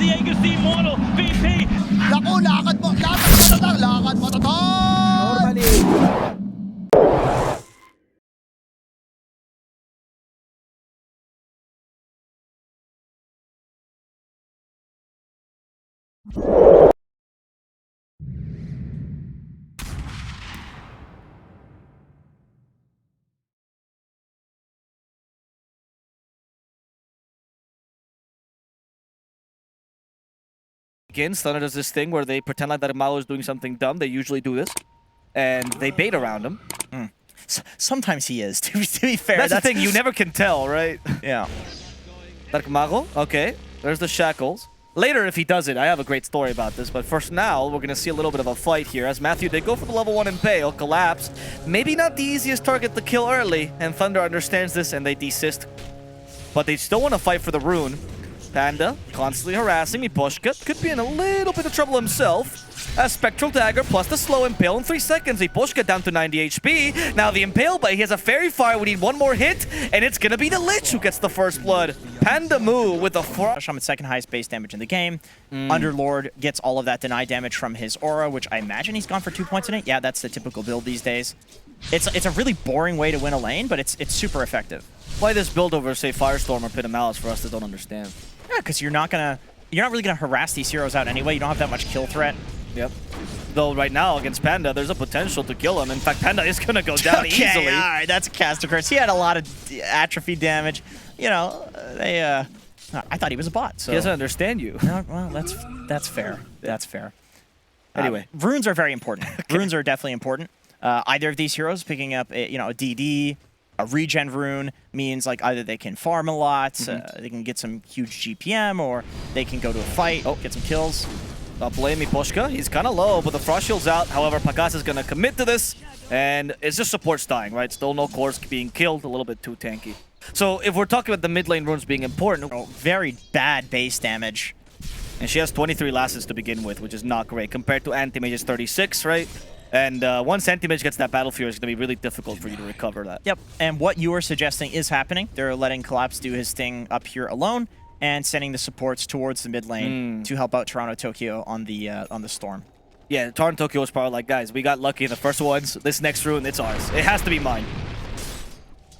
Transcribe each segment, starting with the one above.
Diego is the immortal VP. Naku, lakad mo tatang, lakad mo tatang! Normally. Thunder does this thing where they pretend like that Malo is doing something dumb. They usually do this, and they bait around him. Sometimes he is, to be fair. That's the thing, you never can tell, right? Yeah. Dark Mago, okay. There's the shackles. Later, if he does it, I have a great story about this, but first now, we're going to see a little bit of a fight here, as Matthew did go for the level 1 Impale, collapse. Maybe not the easiest target to kill early, and Thunder understands this, and they desist. But they still want to fight for the rune. Panda constantly harassing Miposhka. Could be in a little bit of trouble himself. A Spectral Dagger plus the slow Impale in 3 seconds. Miposhka down to 90 HP. Now the Impale, but he has a Fairy Fire. We need one more hit, and it's going to be the Lich who gets the first blood. Panda Moo with the I'm at second highest base damage in the game. Underlord gets all of that denied damage from his aura, which I imagine he's gone for 2 points in it. Yeah, that's the typical build these days. It's a really boring way to win a lane, but it's super effective. Why this build over, say, Firestorm or Pit of Malice for us that don't understand? Yeah, because you're not really gonna harass these heroes out anyway. You don't have that much kill threat. Yep. Though right now against Panda, there's a potential to kill him. In fact, Panda is gonna go down easily. All right, that's a caster curse. He had a lot of atrophy damage. You know, I thought he was a bot. So he doesn't understand you. No, well, that's fair. That's fair. Anyway, runes are very important. Okay. Runes are definitely important. Either of these heroes picking up a DD. A regen rune means like either they can farm a lot, they can get some huge GPM, or they can go to a fight, get some kills. Don't blame Miposhka. He's kind of low, but the Frost Shield's out. However, Pagas is going to commit to this, and it's just support's dying, right? Still no cores being killed, a little bit too tanky. So if we're talking about the mid lane runes being important... very bad base damage. And she has 23 lasses to begin with, which is not great, compared to Anti-Mage's 36, right? And once Anti-Mage gets that Battle Fury, it's going to be really difficult for you to recover that. Yep, and what you are suggesting is happening. They're letting Collapse do his thing up here alone, and sending the supports towards the mid lane to help out Toronto Tokyo on the storm. Yeah, Toronto Tokyo was probably like, guys, we got lucky in the first ones. This next rune, it's ours. It has to be mine.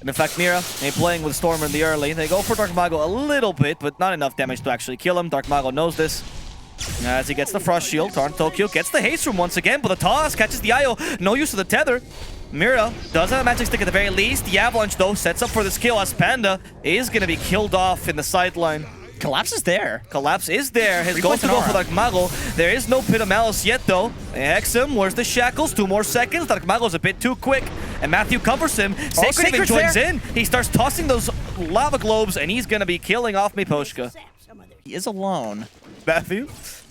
And in fact, Mira, they playing with Stormer in the early. They go for Dark Mago a little bit, but not enough damage to actually kill him. Dark Mago knows this. As he gets the Frost Shield, Toronto Tokyo gets the haste room once again, but the toss catches the IO. No use of the tether. Mira does have a magic stick at the very least. The Avalanche, though, sets up for this kill as Panda is going to be killed off in the sideline. Collapse is there. Collapse is there. He's going to go for Dark Mago. There is no Pit of Malice yet, though. Hexam, where's the shackles? 2 more seconds. Dark Mago's a bit too quick, and Matthew covers him. Sacred even joins in. He starts tossing those lava globes, and he's going to be killing off Miposhka. He is alone. Matthew,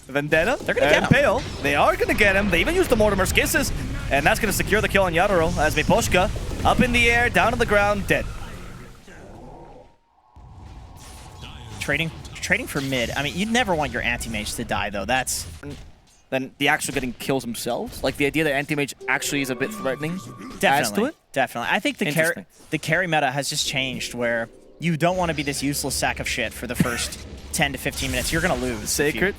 Vendetta, they're going to get him. Pale. They are going to get him. They even used the Mortimer's Kisses, and that's going to secure the kill on Yadaro as Miposhka up in the air, down on the ground, dead. Trading for mid. I mean, you'd never want your anti-mage to die, though. That's... Then the actual getting kills themselves? Like, the idea that anti-mage actually is a bit threatening definitely adds to it? Definitely. I think the carry meta has just changed, where you don't want to be this useless sack of shit for the first 10 to 15 minutes. You're going to lose. Sacred.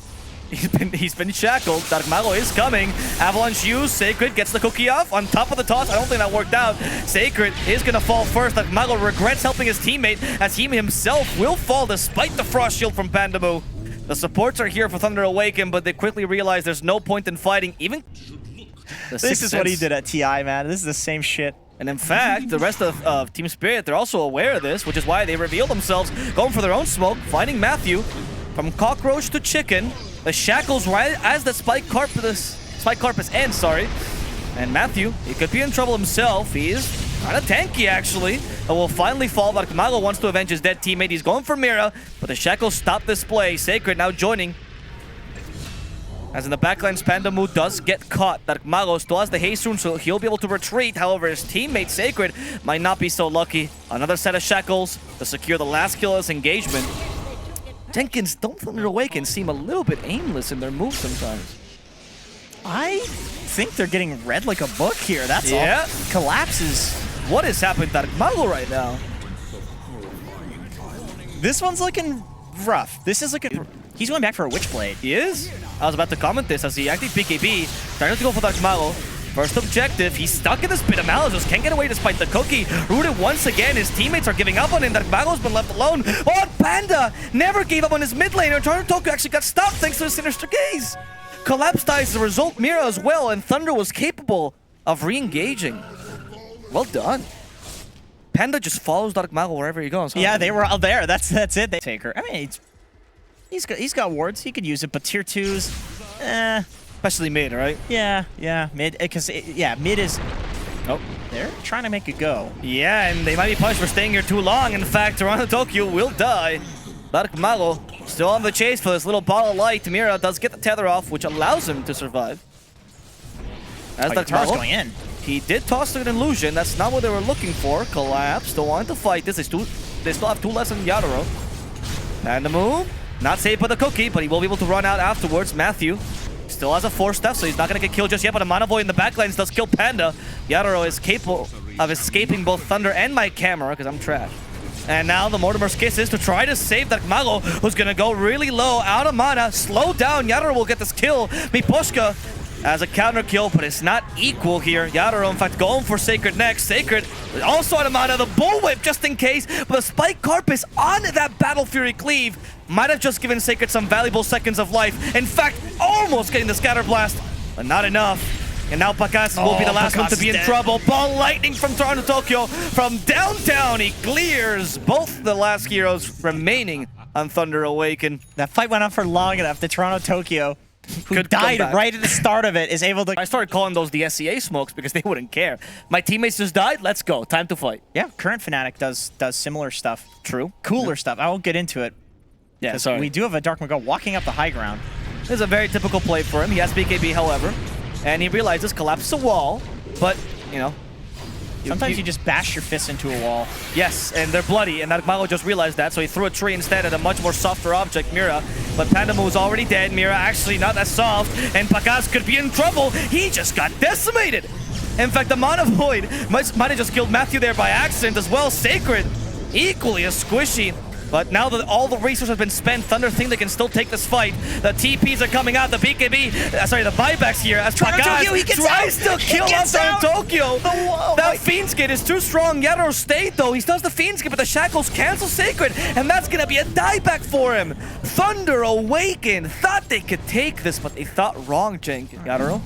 He's been shackled. Dark Mago is coming. Avalanche used. Sacred gets the cookie off on top of the toss. I don't think that worked out. Sacred is going to fall first. Dark Mago regrets helping his teammate as he himself will fall despite the Frost Shield from Pandamu. The supports are here for Thunder Awaken, but they quickly realize there's no point in fighting. Even this is what he did at TI, man. This is the same shit. And in fact, the rest of Team Spirit, they're also aware of this, which is why they reveal themselves, going for their own smoke, finding Matthew from Cockroach to Chicken. The shackles right as the Spike Carpus ends, sorry. And Matthew, he could be in trouble himself. He's kind of tanky, actually. But will finally fall. Dark Mago wants to avenge his dead teammate. He's going for Mira, but the shackles stop this play. Sacred now joining. As in the backlines, Pandamu does get caught. Dark Mago still has the haste rune, so he'll be able to retreat. However, his teammate, Sacred, might not be so lucky. Another set of shackles to secure the last kill of this engagement. Jenkins, don't Thunder Awaken seem a little bit aimless in their moves sometimes. I think they're getting read like a book here, that's all. Collapses. What is happening to Dark Mago right now? This one's looking rough. This is looking... He's going back for a Witchblade. He is? I was about to comment this as he actually BKB. Trying to go for Dark Mago. First objective, he's stuck in this bit of malice, just can't get away despite the cookie. Rooted once again, his teammates are giving up on him. Dark Mago's been left alone. Oh, Panda never gave up on his mid laner. Tokyo actually got stopped thanks to the Sinister Gaze. Collapse dies as a result, Mira as well, and Thunder was capable of re-engaging. Well done. Panda just follows Dark Mago wherever he goes. Huh? Yeah, they were all there. That's it. They take her. I mean, he's got wards. He could use it, but tier 2s, Especially mid, right? Yeah, mid. Because mid is. Oh, they're trying to make it go. Yeah, and they might be punished for staying here too long. In fact, Tokyo will die. Dark Mago still on the chase for this little ball of light. Mira does get the tether off, which allows him to survive. As Dark Mago going in. He did toss an illusion. That's not what they were looking for. Collapse. Still wanted to fight this. They still have 2 less than Yadoro. And the move. Not saved by the cookie, but he will be able to run out afterwards. Matthew still has a 4-step, so he's not going to get killed just yet, but a Mana Void in the backlines does kill Panda. Yadoro is capable of escaping both Thunder and my camera, because I'm trash. And now the Mortimer's Kiss is to try to save Dark Mago, who's going to go really low, out of mana, slow down. Yadoro will get this kill. Miposhka as a counter kill, but it's not equal here. Yadoro, in fact, going for Sacred next. Sacred also out of mana. The Bullwhip just in case, but the Spike Carpus on that Battle Fury Cleave might have just given Sacred some valuable seconds of life. In fact, almost getting the Scatter Blast, but not enough. And now Pakas will be the last one to be in trouble. Ball lightning from Toronto Tokyo. From downtown, he clears both the last heroes remaining on Thunder Awaken. That fight went on for long enough. The Toronto Tokyo, who died right at the start of it, is able to... I started calling those the SCA smokes because they wouldn't care. My teammates just died. Let's go. Time to fight. Yeah, current Fnatic does similar stuff. True. Cooler stuff. I won't get into it. Yeah, sorry. We do have a Dark Mago walking up the high ground. This is a very typical play for him. He has BKB, however, and he realizes collapse a wall, but, you know... Sometimes you just bash your fists into a wall. Yes, and they're bloody, and Mago just realized that, so he threw a tree instead at a much more softer object, Mira. But Pandamu is already dead. Mira actually not that soft, and Pakas could be in trouble. He just got decimated. In fact, the Mana Void might have just killed Matthew there by accident as well. Sacred, equally as squishy. But now that all the resources have been spent, Thunder think they can still take this fight. The TPs are coming out, the BKB, the buybacks here as Pakas tries to kill off Tokyo. That Fiend Skid is too strong. Yadoro stayed though. He does the Fiend Skid, but the Shackles cancel Sacred, and that's gonna be a dieback for him. Thunder Awaken thought they could take this, but they thought wrong, Jenkins. Yadoro.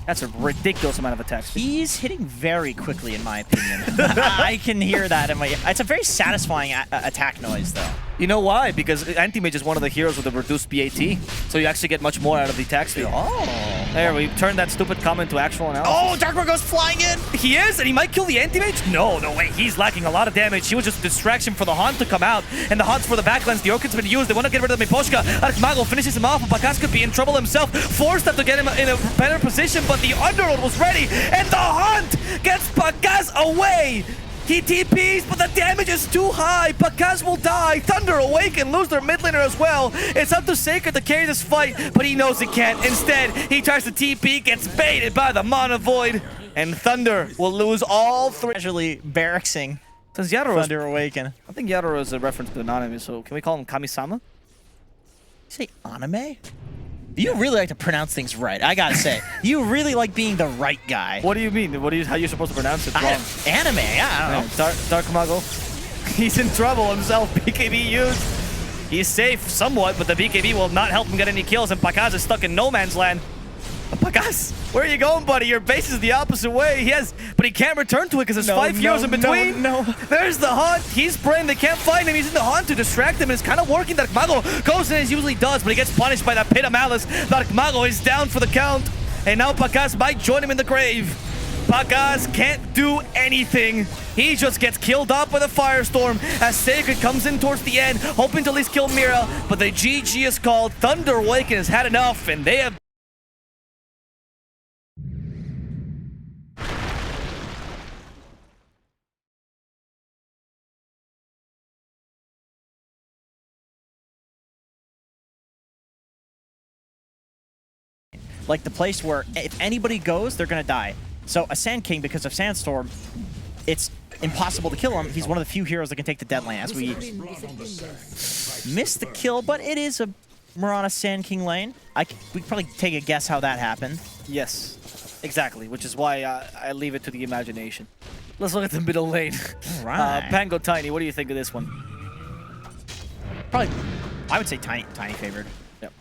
That's a ridiculous amount of attacks. He's hitting very quickly, in my opinion. I can hear that in my... It's a very satisfying attack noise, though. You know why? Because Anti-Mage is one of the heroes with a reduced BAT, so you actually get much more out of the attack speed. Oh. There, we turned that stupid comment to actual analysis. Oh, Dark Mago's flying in! He is, and he might kill the Anti-Mage? No way. He's lacking a lot of damage. He was just a distraction for the Haunt to come out, and the Haunt's for the backlines. The Orchid's been used. They want to get rid of the Miposhka. Dark Mago finishes him off, but Pakas could be in trouble himself. Forced up to get him in a better position, but the Underworld was ready, and the Haunt gets Pakas away! He TPs, but the damage is too high. Pakas will die. Thunder Awaken lose their mid laner as well. It's up to Sacred to carry this fight, but he knows he can't. Instead, he tries to TP, gets baited by the Mana Void, and Thunder will lose all 3. Casually barracksing Thunder Awaken. I think Yadoro is a reference to an anime, so can we call him Kami-sama? You say anime? You really like to pronounce things right, I gotta say. You really like being the right guy. What do you mean? How are you supposed to pronounce it wrong? Anime, I don't know. Dark Mago. He's in trouble himself. BKB used. He's safe somewhat, but the BKB will not help him get any kills, and Pakas is stuck in no man's land. Pakas, where are you going, buddy? Your base is the opposite way. But he can't return to it because there's 5 heroes in between. No. There's the Haunt. He's praying they can't find him. He's in the Haunt to distract him, and it's kind of working. Dark Mago goes in as he usually does, but he gets punished by that Pit of Malice. Dark Mago is down for the count, and now Pakas might join him in the grave. Pakas can't do anything. He just gets killed off by the Firestorm as Sacred comes in towards the end, hoping to at least kill Mira, but the GG is called. Thunder Awaken has had enough, and they have... Like the place where if anybody goes, they're gonna die. So a Sand King, because of Sandstorm, it's impossible to kill him. He's one of the few heroes that can take the dead lane. As we miss the kill, but it is a Mirana Sand King lane. We could probably take a guess how that happened. Yes, exactly, which is why I leave it to the imagination. Let's look at the middle lane. All right. Pango Tiny, what do you think of this one? Probably, I would say Tiny favored. Yep.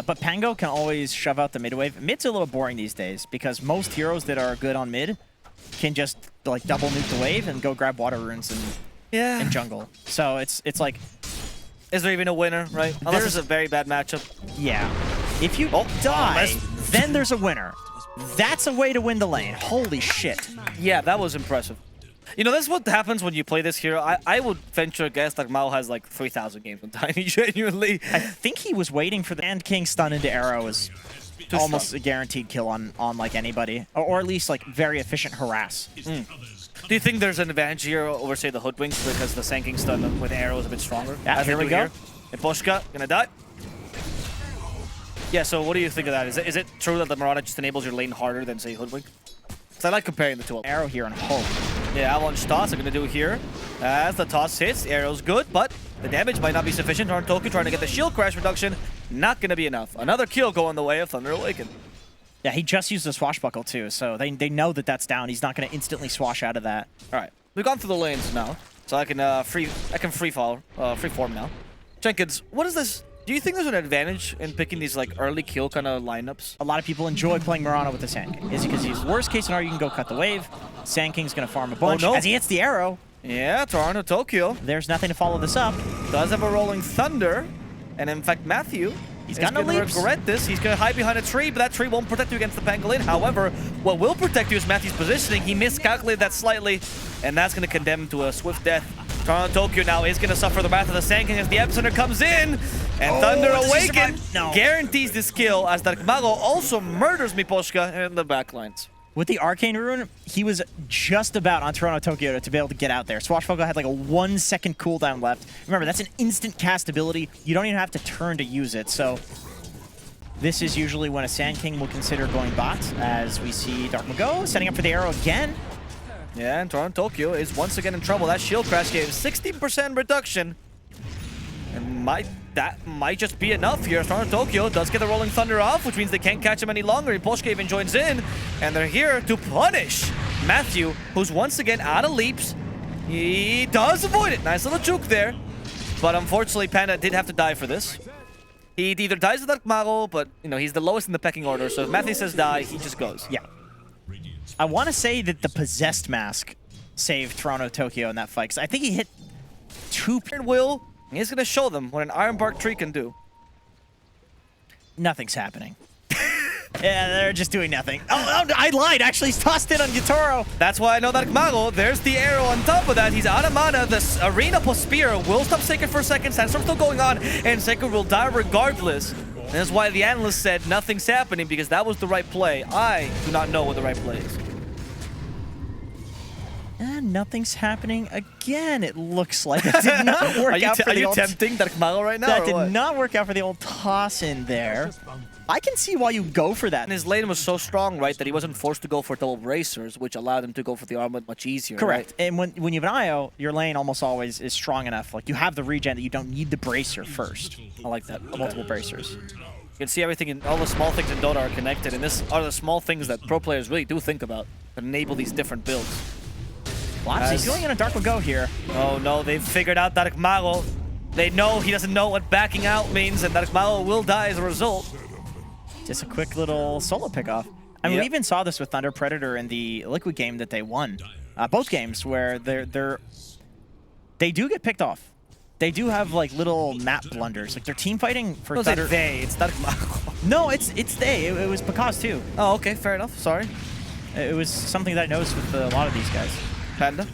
But Pango can always shove out the mid wave. Mid's a little boring these days because most heroes that are good on mid can just like double nuke the wave and go grab water runes and jungle. So it's like, is there even a winner, right? Unless it's a very bad matchup. Yeah. If you die, then there's a winner. That's a way to win the lane. Holy shit. Yeah, that was impressive. You know, this is what happens when you play this hero. I would venture a guess that Mao has like 3,000 games on Tiny, genuinely. I think he was waiting for the Sand King stun into arrow is almost a guaranteed kill on like anybody. Or at least like very efficient harass. Do you think there's an advantage here over, say, the Hoodwinks because the Sand King stun with arrow is a bit stronger? Yeah, here we go. And Poshka gonna die. Yeah, so what do you think of that? Is it true that the Mirana just enables your lane harder than, say, Hoodwink? Because I like comparing the two. Arrow here and hope. Yeah, Avalanche toss I'm gonna do here. As the toss hits, the arrow's good, but the damage might not be sufficient. Toki trying to get the shield crash reduction, not gonna be enough. Another kill going the way of Thunder Awaken. Yeah, he just used the swashbuckle too, so they know that that's down. He's not gonna instantly swash out of that. All right, we've gone through the lanes now, so I can free form now. Jenkins, what is this? Do you think there's an advantage in picking these like early kill kind of lineups? A lot of people enjoy playing Mirana with the Sand King. Is because he's worst case scenario, you can go cut the wave. Sand King's gonna farm a bunch. Oh, no. As he hits the arrow. Yeah, Toronto Tokyo There's nothing to follow this up. does have a rolling thunder, and in fact Matthew He's got no leaps. Regret this. He's gonna hide behind a tree, but that tree won't protect you against the pangolin. However, what will protect you is Matthew's positioning. He miscalculated that slightly, and that's gonna condemn him to a swift death. Toronto Tokyo now is gonna suffer the wrath of the Sand King as the epicenter comes in, and Thunder Awaken guarantees this kill as Dark Mago also murders Miposhka in the backlines. With the Arcane Rune, he was just about on Toronto Tokyo to be able to get out there. Swashbuckle had like a 1 second cooldown left. Remember, that's an instant cast ability. You don't even have to turn to use it. So this is usually when a Sand King will consider going bot, as we see Dark Mago setting up for the arrow again. Yeah, and Toronto Tokyo is once again in trouble. That shield crash gave 16% reduction. And that might just be enough here. Toronto Tokyo does get the Rolling Thunder off, which means they can't catch him any longer. Poshka even joins in, and they're here to punish Matthew, who's once again out of leaps. He does avoid it. Nice little juke there. But unfortunately, Panda did have to die for this. He either dies with Dark Mago, but you know he's the lowest in the pecking order, so if Matthew says die, he just goes. Yeah. I want to say that the Possessed Mask saved Toronto Tokyo in that fight, because I think he hit 2... Will, he's going to show them what an Iron Bark tree can do. Nothing's happening. Yeah, they're just doing nothing. Oh, I lied. Actually, he's tossed in on Yatoro. That's why I know that Mago, there's the arrow on top of that. He's out of mana. The Arena plus Spear will stop Sacred for a second. Sandstorm's still going on, and Sacred will die regardless. And that's why the analyst said nothing's happening, because that was the right play. I do not know what the right play is. And nothing's happening again. It looks like it did not work out for the old... Are you tempting Dark Mago right now? That did not work out for the old toss in there. I can see why you go for that. And his lane was so strong, right, that he wasn't forced to go for double bracers, which allowed him to go for the armlet much easier. Correct. Right? And when you have an IO, your lane almost always is strong enough. Like, you have the regen that you don't need the bracer first. I like that. Multiple bracers. You can see everything, in all the small things in Dota are connected, and this are the small things that pro players really do think about to enable these different builds. He's going in a Dark Mago here. Oh no, they've figured out Dark Mago. They know he doesn't know what backing out means, and Dark Mago will die as a result. Just a quick little solo pickoff. I mean, we even saw this with Thunder Predator in the Liquid game that they won. Both games where they do get picked off. They do have like little map blunders. Like they're team fighting for Thunder. It's Dark Mago. No, it's they. It was Picaz too. Oh, okay, fair enough. Sorry. It was something that I noticed with a lot of these guys. Panda.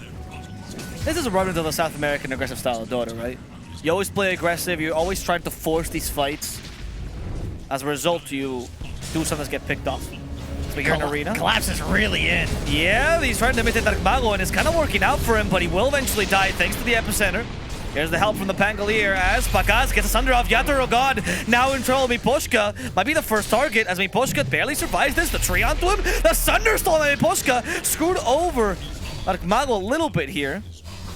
This is a run into the South American aggressive style of Dota, right? You always play aggressive. You're always trying to force these fights. As a result, you do sometimes get picked off. So here in Arena. Collapse is really in. Yeah, he's trying to imitate Dark Mago, and it's kind of working out for him, but he will eventually die thanks to the epicenter. Here's the help from the Pangolier as Picaz gets a Sunder off. Yatoro God now in trouble. Miposhka might be the first target as Miposhka barely survives this. The tree onto him. The Sunder stolen by Miposhka. Screwed over Dark Mago a little bit here.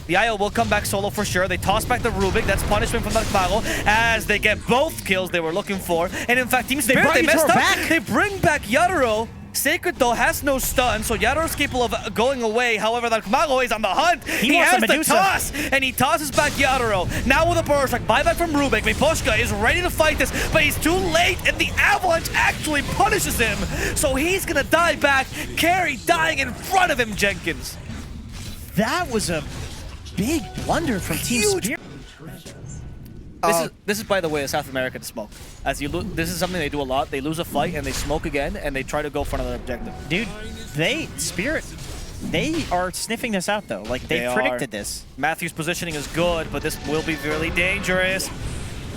The IO will come back solo for sure. They toss back the Rubik. That's punishment from Dark Mago as they get both kills they were looking for. And in fact, Team Spirit, they messed up. Back. They bring back Yatoro. Sacred, though, has no stun, so Yatoro's capable of going away. However, Dark Mago is on the hunt. He has the toss, and he tosses back Yatoro. Now with a Burrow Strike, buyback from Rubik. Miposhka is ready to fight this, but he's too late, and the Avalanche actually punishes him. So he's going to die back. Carry dying in front of him, Jenkins. That was a big blunder from Team Spirit. This is, by the way, a South American smoke. As you this is something they do a lot. They lose a fight and they smoke again, and they try to go for another objective. Dude, Spirit, they are sniffing this out though. Like they predicted this. Matthew's positioning is good, but this will be really dangerous.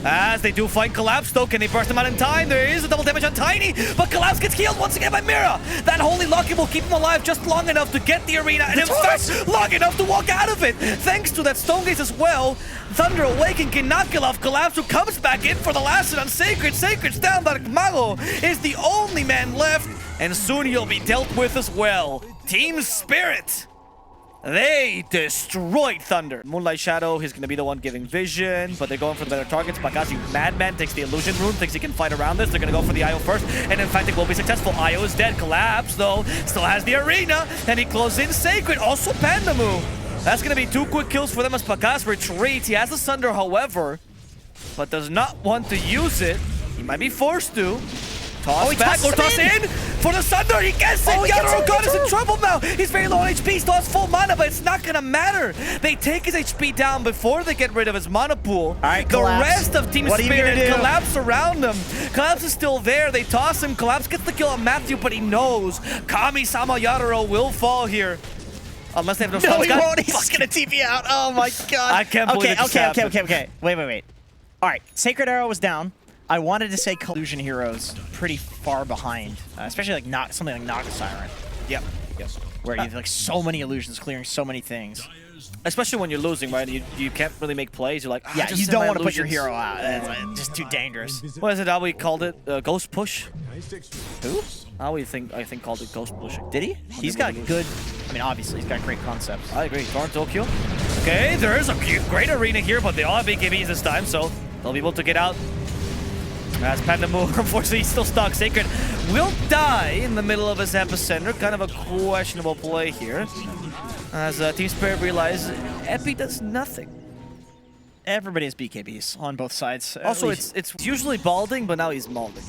As they do find Collapse though, can they burst him out in time? There is a double damage on Tiny, but Collapse gets killed once again by Mira. That Holy Locket will keep him alive just long enough to get the arena, and in fact, long enough to walk out of it. Thanks to that Stone Gaze as well, Thunder Awaken cannot kill off Collapse, who comes back in for the last hit on Sacred. Sacred's down, Dark Mago is the only man left, and soon he'll be dealt with as well. Team Spirit. They destroyed Thunder. Moonlight Shadow, he's going to be the one giving vision, but they're going for the better targets. Bakashi Madman takes the Illusion Rune, thinks he can fight around this. They're going to go for the IO first, and in fact, it will be successful. IO is dead. Collapse, though, still has the arena, and he closes in Sacred. Also Pandamu. That's going to be 2 quick kills for them as Pakas retreats. He has the Sunder, however, but does not want to use it. He might be forced to. Toss back, or toss in for the Sunder. He gets it. Yatoro God is in trouble now. He's very low on HP. Still has full mana, but it's not going to matter. They take his HP down before they get rid of his mana pool. All right, the Collapse. rest of Team Spirit collapse around him. Collapse is still there. They toss him. Collapse gets the kill on Matthew, but he knows Kami-sama Yatoro will fall here. Unless they have no stuns. No, he won't. He's going to TP out. Oh, my God. I can't believe it Okay. Wait. All right. Sacred Arrow was down. I wanted to say Collusion Heroes pretty far behind, especially like something like Naga Siren. Yep. Where you have like so many illusions, clearing so many things. Especially when you're losing, right? You can't really make plays. You're like, yeah, just you send don't my want to put your illusions. hero out. It's like, just too dangerous. What is it? How we called it? Ghost push. Who? I think called it ghost pushing. Did he? He's got good. I mean, obviously, he's got great concepts. I agree. Torrent Tokyo. Okay, there is a great arena here, but they all have BKBs this time, so they'll be able to get out. As Pandamu, unfortunately, he's still stuck. Sacred will die in the middle of his epicenter. Kind of a questionable play here. As Team Spirit realizes Epi does nothing. Everybody has BKBs on both sides. Also, it's usually balding, but now he's mauling.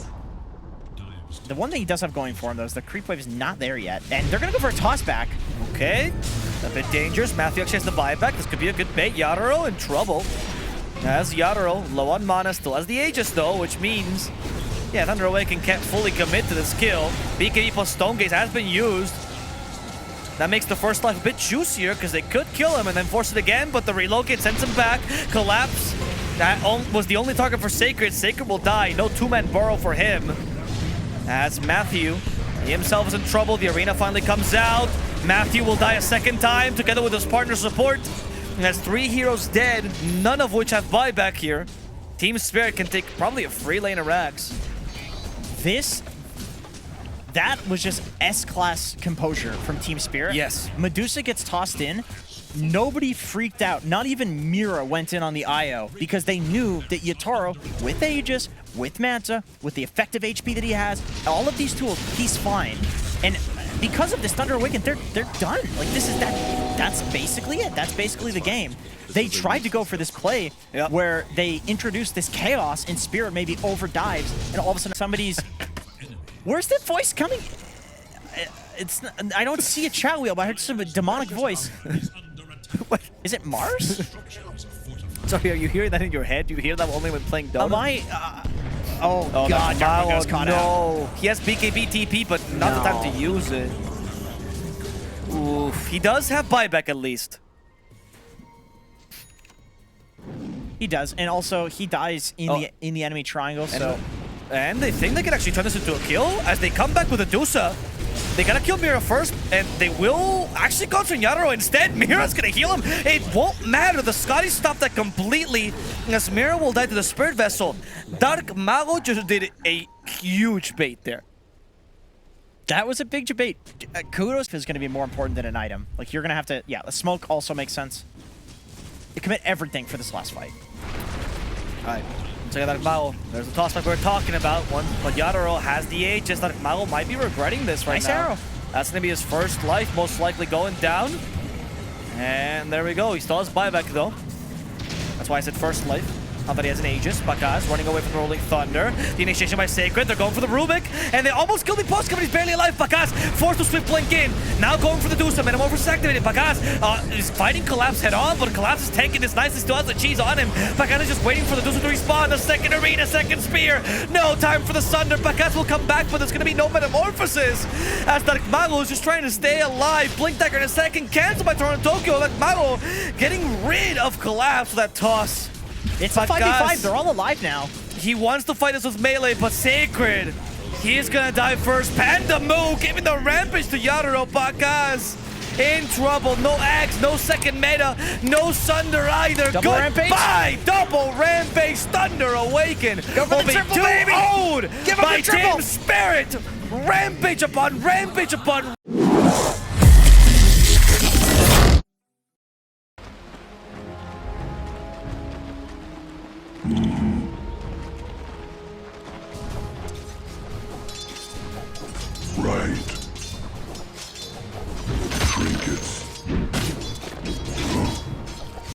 The one thing he does have going for him, though, is the creep wave is not there yet. And they're going to go for a toss back. Okay, a bit dangerous. Matthew actually has the buyback. This could be a good bait. Yatoro in trouble. As Yatoro, low on mana, still has the Aegis though, which means, yeah, Thunder Awaken can't fully commit to this kill. BKB plus Stone Gaze has been used. That makes the first life a bit juicier because they could kill him and then force it again, but the relocate sends him back. Collapse, that was the only target for Sacred. Sacred will die, no 2-man burrow for him. As Matthew, he himself is in trouble, the arena finally comes out. Matthew will die a second time together with his partner support. And has 3 heroes dead, none of which have buyback here. Team Spirit can take probably a free lane of Rax. That was just S-class composure from Team Spirit. Yes. Medusa gets tossed in. Nobody freaked out. Not even Mira went in on the IO because they knew that Yatoro, with Aegis, with Manta, with the effective HP that he has, all of these tools, he's fine. And because of this Thunder Awaken, they're done. Like that's basically it. That's basically the game. They tried to go for this play where they introduced this chaos and Spirit maybe overdives, and all of a sudden somebody's. Where's that voice coming? I don't see a chat wheel, but I heard some demonic voice. What? Is it Mars? Sorry, are you hearing that in your head? You hear that only when playing Dota? Am I? Oh God, Dark caught out. He has BKB TP, but not the time to use it. Oof. He does have buyback at least. He does, and also he dies in the enemy triangle. So, and they think they can actually turn this into a kill as they come back with a Dusa. They gotta kill Mira first, and they will actually go for Yatoro instead. Mira's gonna heal him. It won't matter. The Scotty stopped that completely, as Mira will die to the Spirit Vessel. Dark Mago just did a huge bait there. That was a big debate. Kudos is going to be more important than an item. Like, you're going to have to... Yeah, the smoke also makes sense. commit everything for this last fight. Alright, check out that Mao. There's the toss back we were talking about. But Yadaro has the Aegis. That Mao might be regretting this right Nice now. arrow. That's going to be his first life, most likely going down. And there we go. He still has buyback though. That's why I said first life. Not that he has an Aegis. Bakaz running away from the Rolling Thunder. The initiation by Sacred. They're going for the Rubik. And they almost killed the post, but he's barely alive. Bakaz forced to swift blink in. Now going for the Dusa. Minimum overactivated. Bakaz is fighting Collapse head on, but Collapse is taking this nicely. Still has the cheese on him. Bakaz is just waiting for the Dusa to respawn. The second arena, second spear. No time for the Sunder. Bakaz will come back, but there's going to be no Metamorphosis. As Dark Mago is just trying to stay alive. Blink Dagger in a second. Cancelled by Toronto Tokyo. Dark Mago getting rid of Collapse with that toss. It's a 5v5. They're all alive now. He wants to fight us with melee, but Sacred, he is gonna die first. Panda move, giving the rampage to Yadaro. Bakaz in trouble. No Axe, no second meta, no Sunder either. Double rampage? Goodbye! Double rampage, Thunder Awaken. Go for the triple, baby! Owned Give him by the triple! Team Spirit. Rampage upon rampage upon. Right.